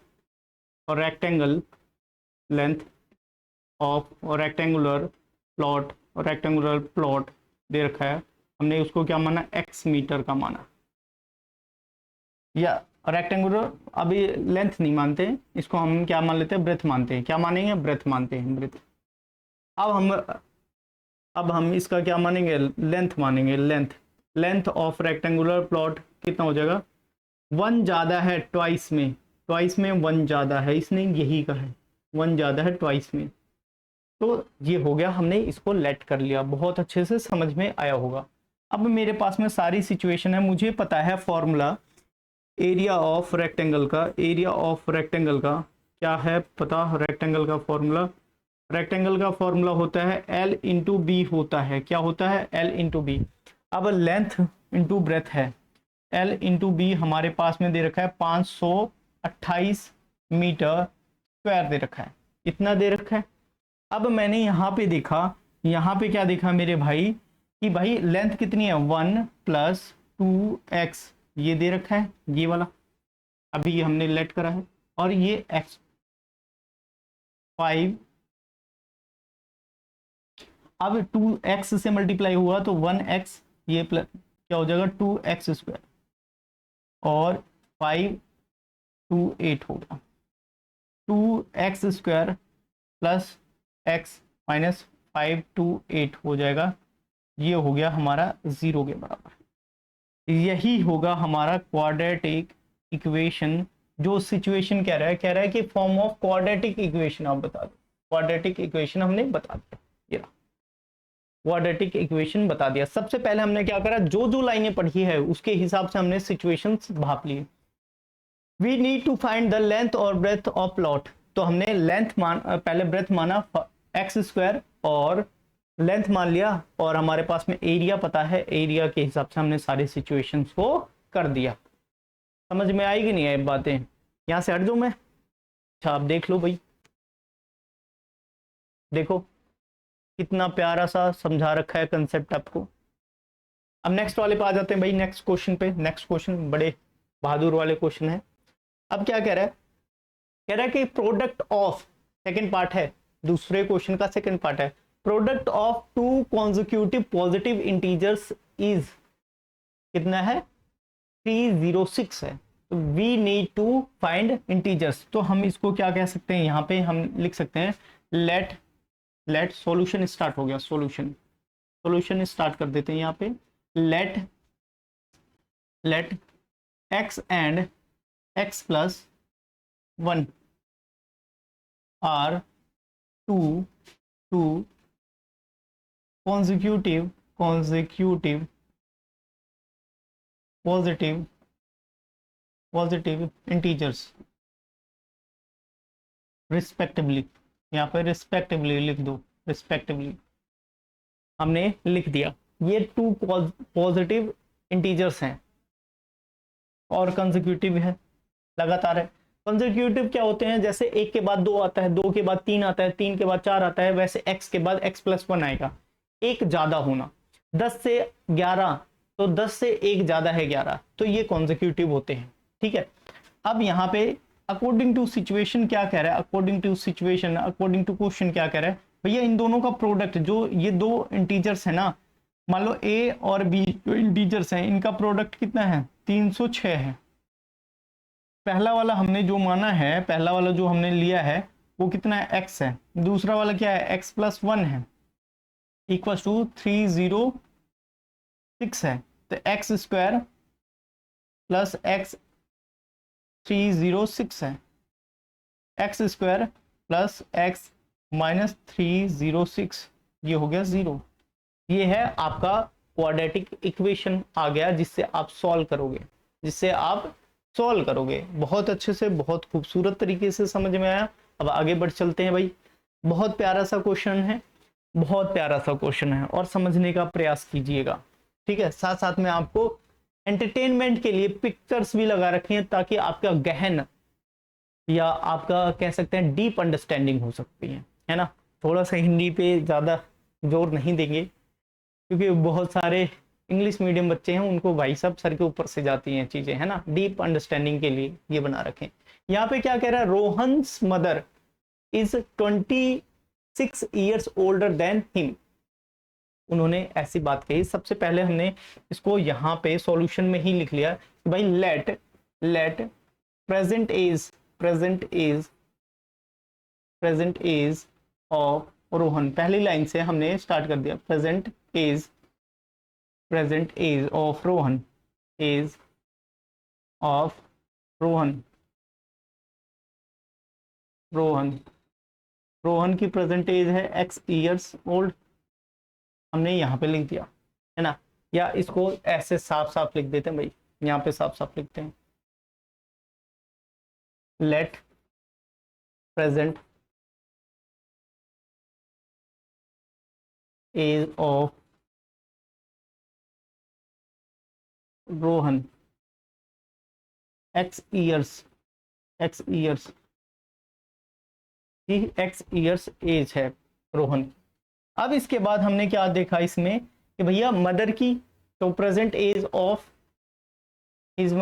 [SPEAKER 1] और रेक्टेंगल लेंथ ऑफ और रेक्टेंगुलर प्लॉट दे रखा है, हमने उसको क्या माना, x मीटर का माना, या रेक्टेंगुलर अभी लेंथ नहीं मानते, इसको हम क्या मान लेते हैं, ब्रेथ मानते हैं। क्या मानेंगे, ब्रेथ मानते हैं, ब्रेथ। अब हम इसका क्या मानेंगे, लेंथ मानेंगे, लेंथ ऑफ रेक्टेंगुलर प्लॉट कितना हो जाएगा, 1 ज़्यादा है ट्वाइस में 1 ज़्यादा है, इसने यही कहा है 1 ज़्यादा है ट्वाइस में। तो ये हो गया, हमने इसको लेट कर लिया, बहुत अच्छे से समझ में आया होगा। अब मेरे पास में सारी सिचुएशन है, मुझे पता है फॉर्मूला एरिया ऑफ रेक्टेंगल का क्या है पता, रेक्टेंगल का फॉर्मूला होता है L इंटू बी होता है। क्या होता है, L इंटू बी। अब लेंथ इंटू ब्रेथ है, L इंटू बी हमारे पास में दे रखा है 528 मीटर स्क्वायर दे रखा है, इतना दे रखा है। अब मैंने यहाँ पे देखा, यहाँ पे क्या देखा मेरे भाई, कि भाई लेंथ कितनी है, 1 + 2x ये दे रखा है, ये वाला अभी ये हमने लेट करा है, और ये x 5, अब 2x से मल्टीप्लाई हुआ तो 1x, ये प्लस क्या हो जाएगा 2x² और 5 2 8 होगा, 2x² प्लस x माइनस 5 2 8 हो जाएगा। ये हो गया हमारा 0 के बराबर। यही होगा हमारा क्वाड्रेटिक इक्वेशन। जो सिचुएशन कह रहा है कि फॉर्म ऑफ क्वाड्रेटिक इक्वेशन आप बता दो, क्वाड्रेटिक इक्वेशन हमने बता दिया, ये क्वाड्रेटिक इक्वेशन बता दिया। सबसे पहले हमने क्या करा, जो लाइनें पढ़ी है उसके हिसाब से हमने सिचुएशंस भाप लिए। We need to find the length और ब्रेथ ऑफ प्लॉट। तो हमने लेंथ पहले ब्रेथ माना x² और लेंथ मान लिया, और हमारे पास में एरिया पता है, एरिया के हिसाब से हमने सारे सिचुएशंस को कर दिया। समझ में आई कि नहीं आई बातें, यहां से हट जाऊं मैं। अच्छा आप देख लो भाई, देखो कितना प्यारा सा समझा रखा है कंसेप्ट आपको। अब नेक्स्ट वाले पे आ जाते हैं भाई, नेक्स्ट क्वेश्चन पे। नेक्स्ट क्वेश्चन बड़े बहादुर वाले क्वेश्चन है। अब क्या कह रहा है कि प्रोडक्ट ऑफ, सेकंड पार्ट है, दूसरे क्वेश्चन का सेकंड पार्ट है, product of 2 consecutive positive integers is कितना है, 306 है। तो we need to find integers. तो हम इसको क्या कह सकते हैं, यहाँ पे हम लिख सकते हैं लेट सॉल्यूशन स्टार्ट हो गया, सॉल्यूशन स्टार्ट कर देते हैं यहाँ पे। Let x and x + 1 are two consecutive positive integers respectively. यहाँ पे रिस्पेक्टिवली लिख दो, रिस्पेक्टिवली हमने लिख दिया। ये 2 पॉजिटिव इंटीजर्स हैं और कंसेक्यूटिव है, लगातार है। कंसेक्यूटिव क्या होते हैं, जैसे 1 के बाद 2 आता है, 2 के बाद 3 आता है, 3 के बाद 4 आता है, वैसे x के बाद x + 1 आएगा। एक ज्यादा होना, 10 से 11 तो 10 से 1 ज्यादा है 11, तो ये कॉन्सेक्यूटिव होते हैं। ठीक है। अब यहाँ पे अकॉर्डिंग टू सिचुएशन क्या कह रहा है, अकॉर्डिंग टू क्वेश्चन क्या कह रहा है, भैया इन दोनों का प्रोडक्ट, जो ये 2 इंटीजर्स है ना, मान लो a और b जो इंटीजर्स हैं, इनका प्रोडक्ट कितना है, 306 है। पहला वाला हमने जो माना है, पहला वाला जो हमने लिया है वो कितना है, x है। दूसरा वाला क्या है, x + 1 है, इक्वल्स टू 306 है। तो x² + x 306 है, x² + x - 306, ये हो गया 0। ये है आपका क्वाड्रेटिक इक्वेशन आ गया, जिससे आप सॉल्व करोगे, बहुत अच्छे से, बहुत खूबसूरत तरीके से समझ में आया। अब आगे बढ़ चलते हैं भाई। बहुत प्यारा सा क्वेश्चन है, और समझने का प्रयास कीजिएगा। ठीक है, साथ साथ में आपको एंटरटेनमेंट के लिए पिक्चर्स भी लगा रखी हैं, ताकि आपका गहन या आपका कह सकते हैं डीप अंडरस्टैंडिंग हो सकती है ना। थोड़ा सा हिंदी पे ज़्यादा जोर नहीं देंगे, क्योंकि बहुत सारे इंग्लिश मीडियम बच्चे हैं, उनको भाई साहब सर के ऊपर से जाती हैं चीज़ें, है ना। डीप अंडरस्टैंडिंग के लिए ये बना रखें। यहाँ पे क्या कह रहा है, Rohan's mother is 26 years older than him. उन्होंने ऐसी बात कही। सबसे पहले हमने इसको यहाँ पे सॉल्यूशन में ही लिख लिया कि भाई let present age of Rohan. पहली लाइन से हमने स्टार्ट कर दिया, present age of Rohan, age of Rohan की प्रेजेंट एज है x ईयर्स ओल्ड, हमने यहाँ पे लिख दिया है ना। या इसको ऐसे साफ साफ लिख देते हैं भाई, यहाँ पे साफ साफ लिखते हैं, let present age of Rohan x years की x ईयर्स एज है रोहन। अब इसके बाद हमने क्या देखा इसमें कि भैया मदर की, तो present age of his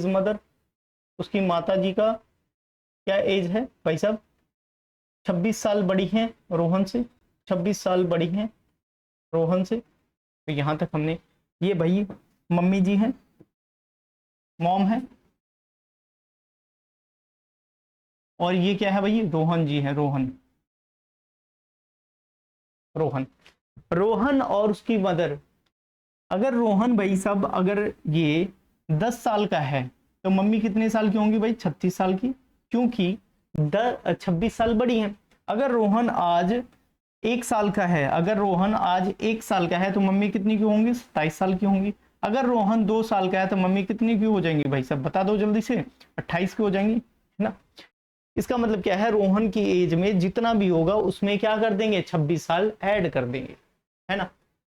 [SPEAKER 1] mother, उसकी माता जी का क्या एज है भाई साहब, 26 साल बड़ी हैं रोहन से, 26 साल बड़ी हैं रोहन से। तो यहां तक हमने, ये भाई मम्मी जी हैं, मॉम है, और ये क्या है भाई, रोहन जी है, रोहन और उसकी मदर। अगर रोहन भाई साहब अगर ये 10 साल का है तो मम्मी कितने साल की होंगी भाई, 36 साल की, क्योंकि 26 साल बड़ी हैं। अगर रोहन आज 1 साल का है, तो मम्मी कितनी की होंगी, 27 साल की होंगी। अगर रोहन 2 साल का है तो मम्मी कितनी की हो जाएंगी भाई साहब, बता दो जल्दी से, 28 की हो जाएंगी, है ना। इसका मतलब क्या है, रोहन की एज में जितना भी होगा उसमें क्या कर देंगे, 26 साल ऐड कर देंगे, है ना।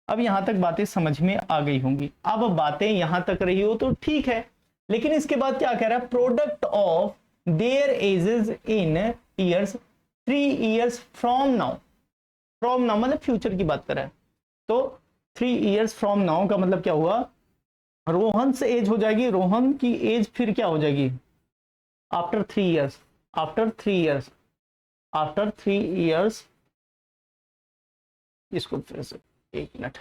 [SPEAKER 1] अब यहां तक बातें समझ में आ गई होंगी। अब बातें यहां तक रही हो तो ठीक है, लेकिन इसके बाद क्या कह रहा है, product of their edges in years 3 years from now मतलब फ्यूचर की बात कर रहा है। तो 3 ईयर्स फ्रॉम नाउ का मतलब क्या हुआ, रोहन से एज हो जाएगी, रोहन की एज फिर क्या हो जाएगी, आफ्टर 3 ईयर्स, इसको फिर से 1 मिनट,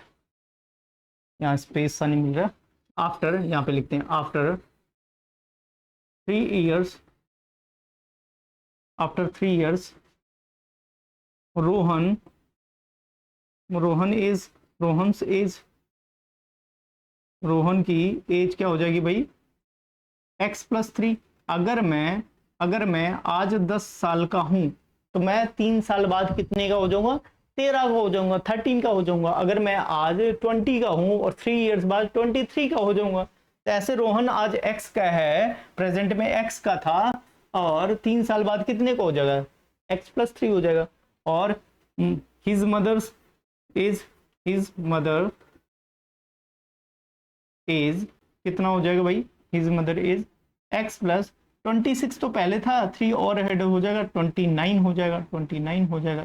[SPEAKER 1] यहाँ स्पेस सा नहीं मिल रहा, आफ्टर, यहाँ पे लिखते हैं आफ्टर 3 ईयर्स, रोहन की एज क्या हो जाएगी भाई, x+3। अगर मैं आज 10 साल का हूं तो मैं 3 साल बाद कितने का हो जाऊंगा, 13 का हो जाऊंगा, 13 का हो जाऊंगा। अगर मैं आज 20 का हूं और 3 ईयर्स बाद 23 का हो जाऊंगा। तो ऐसे रोहन आज x का है, प्रेजेंट में x का था, और 3 साल बाद कितने का हो जाएगा, x+3 हो जाएगा। और हिज मदर एज कितना हो जाएगा भाई, हिज मदर एज x+26 तो पहले था, 3 और हेड हो जाएगा, 29 हो जाएगा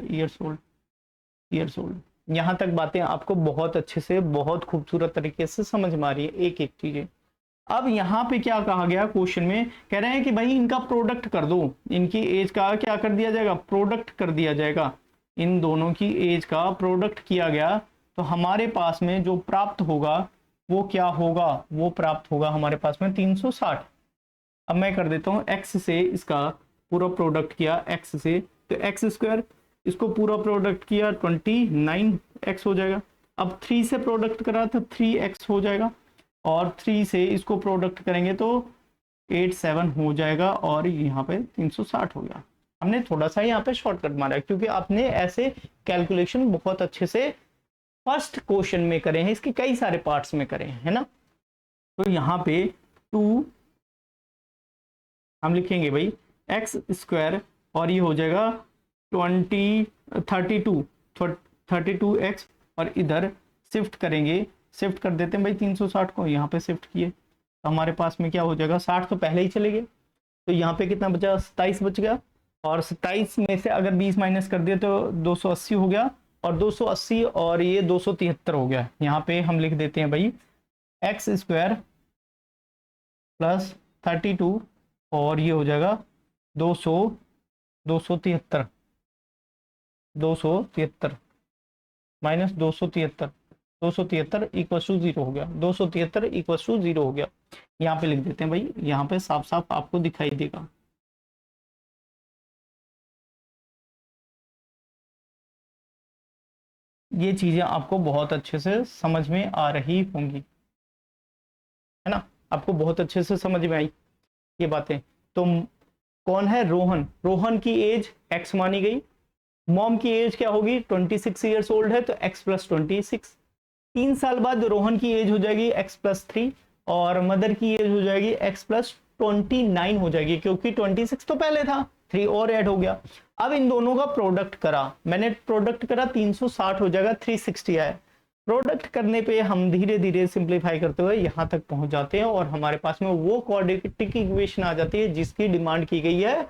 [SPEAKER 1] ईयर्स ओल्ड। यहां तक बातें आपको बहुत अच्छे से, बहुत खूबसूरत तरीके से समझ में आ रही है एक एक चीजें। अब यहाँ पे क्या कहा गया क्वेश्चन में, कह रहे हैं कि भाई इनका प्रोडक्ट कर दो, इनकी एज का क्या कर दिया जाएगा, प्रोडक्ट कर दिया जाएगा। इन दोनों की एज का प्रोडक्ट किया गया तो हमारे पास में जो प्राप्त होगा वो क्या होगा, वो प्राप्त होगा हमारे पास में 360। अब मैं कर देता हूं x से इसका पूरा प्रोडक्ट किया, x से तो x², इसको पूरा प्रोडक्ट किया 29x हो जाएगा। अब 3 से प्रोडक्ट करा था 3x हो जाएगा, और 3 से इसको प्रोडक्ट करेंगे तो 87 हो जाएगा, और यहाँ पे 360 हो गया। हमने थोड़ा सा यहाँ पे शॉर्टकट मारा है क्योंकि आपने ऐसे कैलकुलेशन बहुत अच्छे से फर्स्ट क्वेश्चन में करे हैं, इसके कई सारे पार्ट्स में करे हैं, है ना। तो यहाँ पे 2 हम लिखेंगे भाई x², और ये हो जाएगा 32x, और इधर शिफ्ट करेंगे, शिफ्ट कर देते हैं भाई 360 को, यहाँ पे शिफ्ट किए तो हमारे पास में क्या हो जाएगा, 60 तो पहले ही चले गए, तो यहाँ पे कितना बचा, 27 बच गया, और 27 में से अगर 20 माइनस कर दिए तो 280 हो गया, और 280 और ये 273 हो गया। यहाँ पे हम लिख देते हैं भाई x² + 32 और ये हो जाएगा 200 273 273 माइनस 273 इक्वल टू 0 हो गया। 273 इक्वल टू 0 हो गया। यहाँ पे लिख देते हैं भाई, यहाँ पे साफ साफ आपको दिखाई देगा। ये चीजें आपको बहुत अच्छे से समझ में आ रही होंगी, है ना, आपको बहुत अच्छे से समझ में आई ये बातें। तो कौन है? रोहन। रोहन की एज x मानी गई। मॉम की एज क्या होगी? 26 ईयर्स ओल्ड है तो x प्लस 26। 3 साल बाद रोहन की एज हो जाएगी x प्लस 3 और मदर की एज हो जाएगी x प्लस 29 हो जाएगी, क्योंकि 26 तो पहले था, 3 और ऐड हो गया। अब इन दोनों का प्रोडक्ट करा, मैंने प्रोडक्ट करा 360 हो जाएगा, 360 आया। प्रोडक्ट करने पे हम धीरे धीरे सिंप्लीफाई करते हुए यहां तक पहुंच जाते हैं और हमारे पास में वो क्वाड्रेटिक इक्वेशन आ जाती है जिसकी डिमांड की गई है,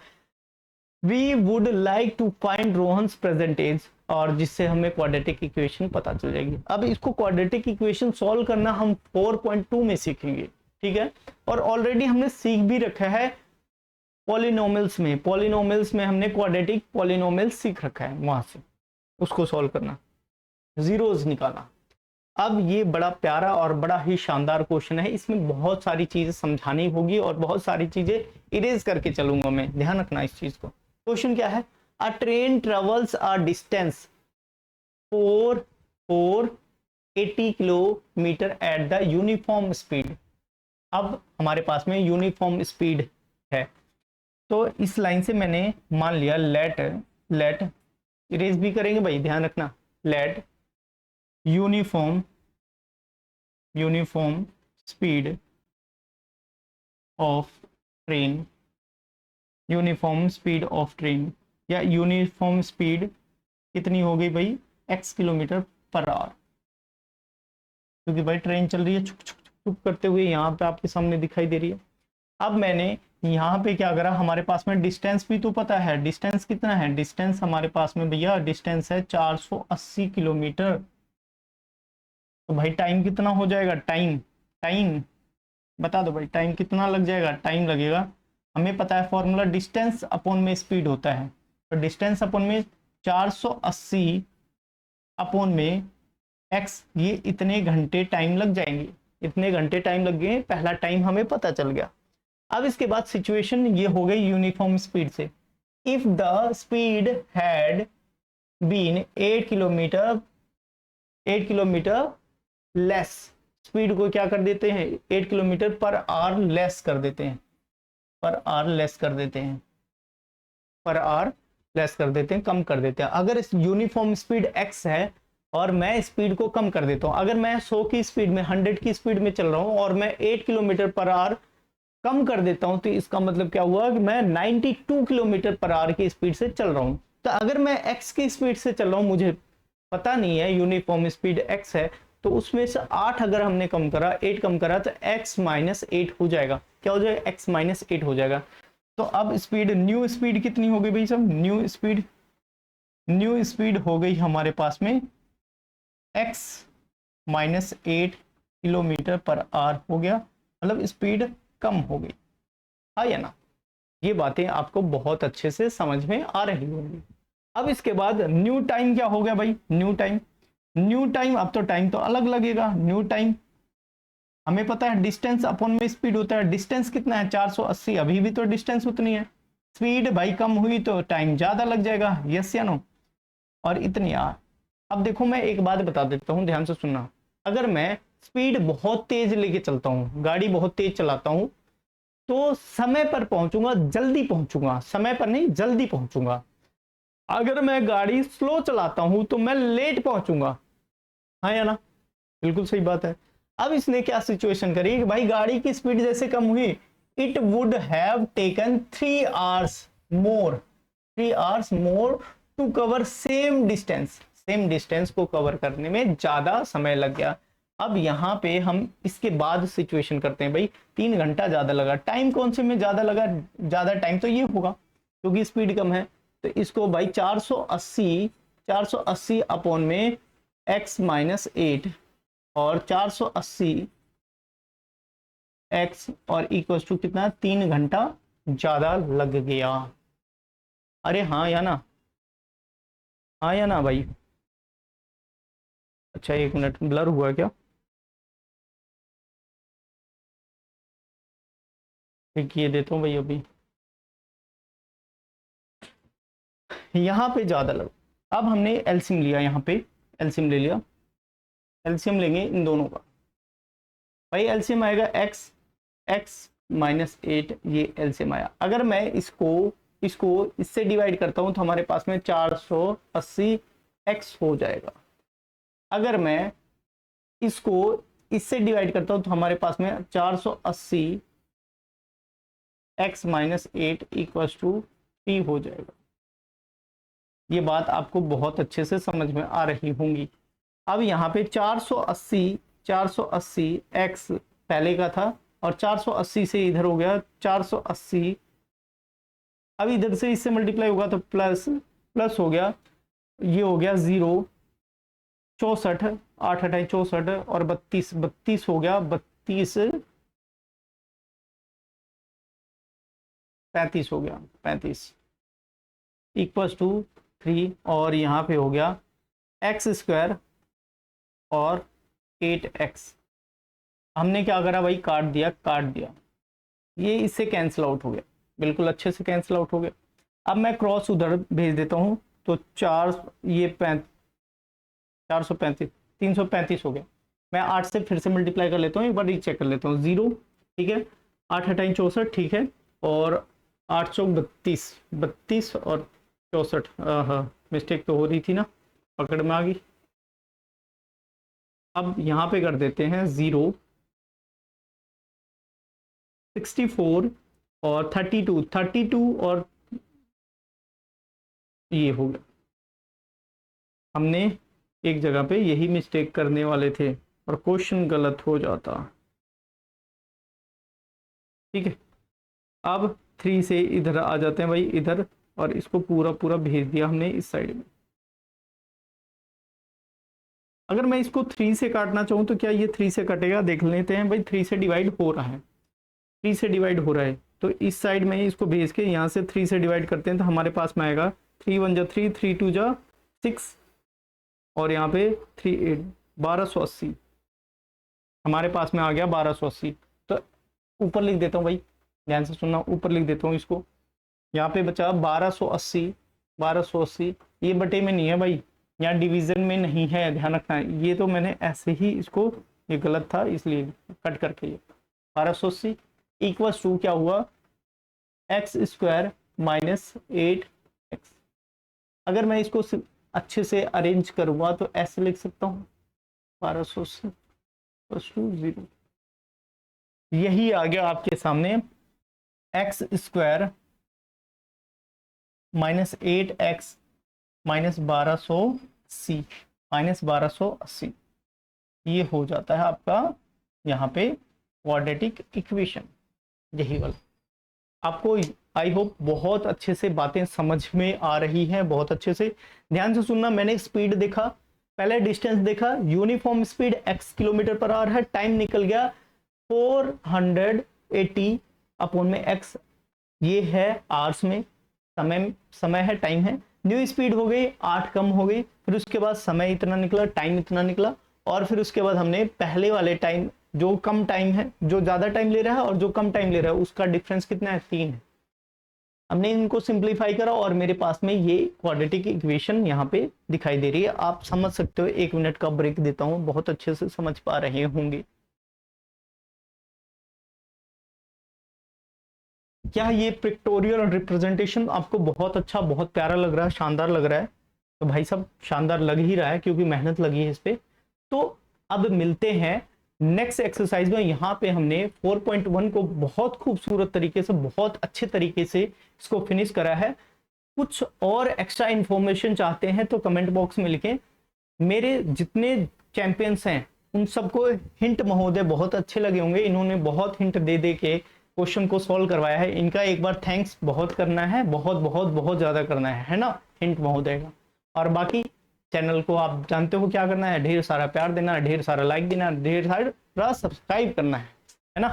[SPEAKER 1] we would like to find Rohan's present age, और जिससे हमें क्वाड्रेटिक इक्वेशन पता चल जाएगी। अब इसको क्वाड्रेटिक इक्वेशन सॉल्व करना हम 4.2 में सीखेंगे, ठीक है। और ऑलरेडी हमने सीख भी रखा है पॉलिनोमियल्स में। पॉलिनोमियल्स में हमने क्वाड्रेटिक पॉलिनोमियल्स सीख रखा है, वहां से उसको सॉल्व करना, जीरोस निकालना। अब ये बड़ा प्यारा और बड़ा ही शानदार क्वेश्चन है, इसमें बहुत सारी चीजें समझानी होगी और बहुत सारी चीजें इरेज करके चलूंगा मैं, ध्यान रखना इस चीज को। क्वेश्चन क्या है? अ train travels a distance 480 kilometre at the uniform speed. अब हमारे पास में यूनिफॉर्म स्पीड है, तो इस लाइन से मैंने मान लिया लेट इरेज भी करेंगे भाई, ध्यान रखना, let uniform speed of train, uniform speed of train, या यूनिफॉर्म स्पीड कितनी हो गई भाई? x किलोमीटर पर आवर, क्योंकि भाई ट्रेन चल रही है छुक छुक छुक करते हुए, यहाँ पे आपके सामने दिखाई दे रही है। अब मैंने यहाँ पे क्या करा, हमारे पास में डिस्टेंस भी तो पता है, डिस्टेंस कितना है? डिस्टेंस हमारे पास में भैया डिस्टेंस है 480 किलोमीटर। तो भाई टाइम कितना हो जाएगा? टाइम बता दो भाई, टाइम कितना लग जाएगा? टाइम लगेगा, हमें पता है फॉर्मूला, डिस्टेंस अपॉन में स्पीड होता है, तो डिस्टेंस अपॉन में 480 अपॉन में x, ये इतने घंटे टाइम लग जाएंगे, इतने घंटे टाइम लग गए, पहला टाइम हमें पता चल गया। अब इसके बाद सिचुएशन ये हो गई यूनिफॉर्म स्पीड से। If the speed had been 8 kilometre less, speed को क्या कर देते हैं? 8 किलोमीटर पर आवर लेस कर देते हैं, पर आवर लेस कर देते हैं, पर आवर लेस कर देते हैं, कम कर देते हैं। अगर इस यूनिफॉर्म स्पीड x है और मैं स्पीड को कम कर देता हूं, अगर मैं 100 की स्पीड में 100 की स्पीड में चल रहा हूं और मैं 8 किलोमीटर पर आवर कम कर देता हूं, तो इसका मतलब क्या हुआ कि मैं 92 किलोमीटर पर आवर की स्पीड से चल रहा हूं। तो अगर मैं x की स्पीड से चल रहा हूं, मुझे पता नहीं है यूनिफॉर्म स्पीड x है, तो उसमें से 8 अगर हमने कम करा, 8 कम करा, तो x माइनस 8 हो जाएगा। क्या हो जाएगा? x माइनस 8 हो जाएगा। तो अब स्पीड, न्यू स्पीड कितनी हो गई भाई सब? न्यू स्पीड हो गई हमारे पास में x minus 8 kilometre per hour हो गया, मतलब स्पीड कम हो गई, हाँ या ना? ये बातें आपको बहुत अच्छे से समझ में आ रही होंगी। अब इसके बाद न्यू टाइम क्या हो गया भाई? न्यू टाइम, अब तो टाइम तो अलग लगेगा। न्यू टाइम हमें पता है डिस्टेंस अपॉन में स्पीड होता है, डिस्टेंस कितना है? 480, अभी भी तो डिस्टेंस उतनी है, स्पीड भाई कम हुई तो टाइम ज्यादा लग जाएगा, यस या नो? और इतनी यार। अब देखो मैं एक बात बता देता हूँ, ध्यान से सुनना। अगर मैं स्पीड बहुत तेज लेके चलता हूँ, गाड़ी बहुत तेज चलाता हूँ, तो समय पर पहुंचूंगा, जल्दी पहुंचूंगा, समय पर नहीं जल्दी पहुंचूंगा। अगर मैं गाड़ी स्लो चलाता हूं तो मैं लेट पहुंचूंगा, हाँ या ना? बिल्कुल सही बात है। अब इसने क्या सिचुएशन करी कि भाई गाड़ी की स्पीड जैसे कम हुई, it would have taken 3 hours more to cover same distance को कवर करने में ज्यादा समय लग गया। अब यहाँ पे हम इसके बाद सिचुएशन करते हैं भाई, 3 घंटा ज्यादा लगा, टाइम कौन से में ज्यादा लगा? ज्यादा टाइम तो ये होगा क्योंकि स्पीड कम है। तो इसको भाई 480 अपॉन में x माइनस 8 और 480 x और इक्वल टू कितना? 3 घंटा ज्यादा लग गया। अरे हाँ या ना, हाँ या ना भाई। अच्छा 1 मिनट, ब्लर हुआ क्या? ठीक, ये देता हूँ भाई अभी। यहाँ पे ज्यादा लग। अब हमने एलसीएम लिया, यहाँ पे एलसीएम ले लिया। एलसीएम लेंगे इन दोनों का। भाई एलसीएम आएगा एक्स, एक्स माइनस 8, ये एलसीएम आया। अगर मैं इसको इसको इससे डिवाइड करता हूं तो हमारे पास में 480 एक्स हो जाएगा। अगर मैं इसको इससे डिवाइड करता हूं तो हमारे पास में 480 x minus 8 equals to p हो जाएगा। ये बात आपको बहुत अच्छे से समझ में आ रही होंगी। अब यहाँ पे 480 एक्स पहले का था और 480 से इधर हो गया 480। अब इधर से इससे मल्टीप्लाई होगा तो प्लस प्लस हो गया, ये हो गया 0, 64, 8 अठाई 64 और 32, 32 हो गया, 32 35 हो गया, 35 इक्वल्स टू 3। और यहाँ पे हो गया एक्स स्क्वायर और 8x। हमने क्या करा भाई, काट दिया, काट दिया, ये इससे कैंसिल आउट हो गया, बिल्कुल अच्छे से कैंसिल आउट हो गया। अब मैं क्रॉस उधर भेज देता हूँ तो 435 335 हो गया। मैं 8 से फिर से मल्टीप्लाई कर लेता हूँ, एक बार रीचेक कर लेता हूँ। 0, ठीक है, 8 अठाई 64, ठीक है, और 832, 32 और 64। हाँ मिस्टेक तो हो रही थी ना, पकड़ में आ गई। अब यहाँ पे कर देते हैं 0, 64 और 32 और ये हो गया। हमने एक जगह पे यही मिस्टेक करने वाले थे और क्वेश्चन गलत हो जाता। ठीक है, अब 3 से इधर आ जाते हैं भाई, इधर, और इसको पूरा पूरा भेज दिया हमने इस साइड में। अगर मैं इसको 3 से काटना चाहूँ तो क्या ये 3 से कटेगा? देख लेते हैं भाई, 3 से डिवाइड हो रहा है, 3 से डिवाइड हो रहा है, तो इस साइड में इसको भेज के यहाँ से 3 से डिवाइड करते हैं तो हमारे पास में आएगा 3 1 जा 3, 3 2 जा 6 और यहाँ पे 3 8, 1280 हमारे पास में आ गया 1280। तो ऊपर लिख देता हूँ भाई, ध्यान से सुनना, ऊपर लिख देता हूँ इसको। यहाँ पे बचा 1280, 1280, ये बटे में नहीं है भाई, यहाँ डिवीजन में नहीं है, ध्यान रखना है। ये तो मैंने ऐसे ही इसको, ये गलत था इसलिए कट करके, ये 1280 इक्वल्स टू क्या हुआ, एक्स स्क्वायर माइनस 8x। अगर मैं इसको अच्छे से अरेंज करूंगा तो ऐसे लिख सकता हूँ 1280 प्लस 0। यही आ गया आपके सामने x square minus 8x minus 1280 minus 1280, ये हो जाता है आपका यहाँ पे क्वाड्रेटिक इक्वेशन, यही वाला। आपको आई होप बहुत अच्छे से बातें समझ में आ रही हैं, बहुत अच्छे से ध्यान से सुनना। मैंने स्पीड देखा, पहले डिस्टेंस देखा, uniform speed x kilometre per hour है, टाइम निकल गया 480 अपॉन में x, ये है आवर्स में, समय है, टाइम है। न्यू स्पीड हो गई 8 कम हो गई, फिर उसके बाद समय इतना निकला, टाइम इतना निकला, और फिर उसके बाद हमने पहले वाले टाइम, जो कम टाइम है, जो ज्यादा टाइम ले रहा है और जो कम टाइम ले रहा है, उसका डिफरेंस कितना है, 3 है। हमने इनको सिंप्लीफाई करा और मेरे पास में ये क्वाड्रेटिक इक्वेशन यहाँ पे दिखाई दे रही है। आप समझ सकते हो, 1 मिनट का ब्रेक देता हूँ, बहुत अच्छे से समझ पा रहे होंगे। क्या ये पिक्टोरियल रिप्रेजेंटेशन आपको बहुत अच्छा, बहुत प्यारा लग रहा है, शानदार लग रहा है? तो भाई साहब शानदार लग ही रहा है क्योंकि मेहनत लगी है इस पे। तो अब मिलते हैं नेक्स्ट एक्सरसाइज में। यहाँ पे हमने 4.1 को बहुत खूबसूरत तरीके से, बहुत अच्छे तरीके से इसको फिनिश करा है। कुछ और एक्स्ट्रा इंफॉर्मेशन चाहते हैं तो कमेंट बॉक्स में लिखें। मेरे जितने चैंपियंस हैं उन सबको हिंट महोदय बहुत अच्छे लगे होंगे, इन्होंने बहुत हिंट दे दे के क्वेश्चन को सॉल्व करवाया है। इनका एक बार थैंक्स बहुत करना है, बहुत बहुत बहुत ज्यादा करना है ना हिंट महोदय का। और बाकी चैनल को आप जानते हो क्या करना है, ढेर सारा प्यार देना है, ढेर सारा लाइक देना है, ढेर सारा सब्सक्राइब करना है ना।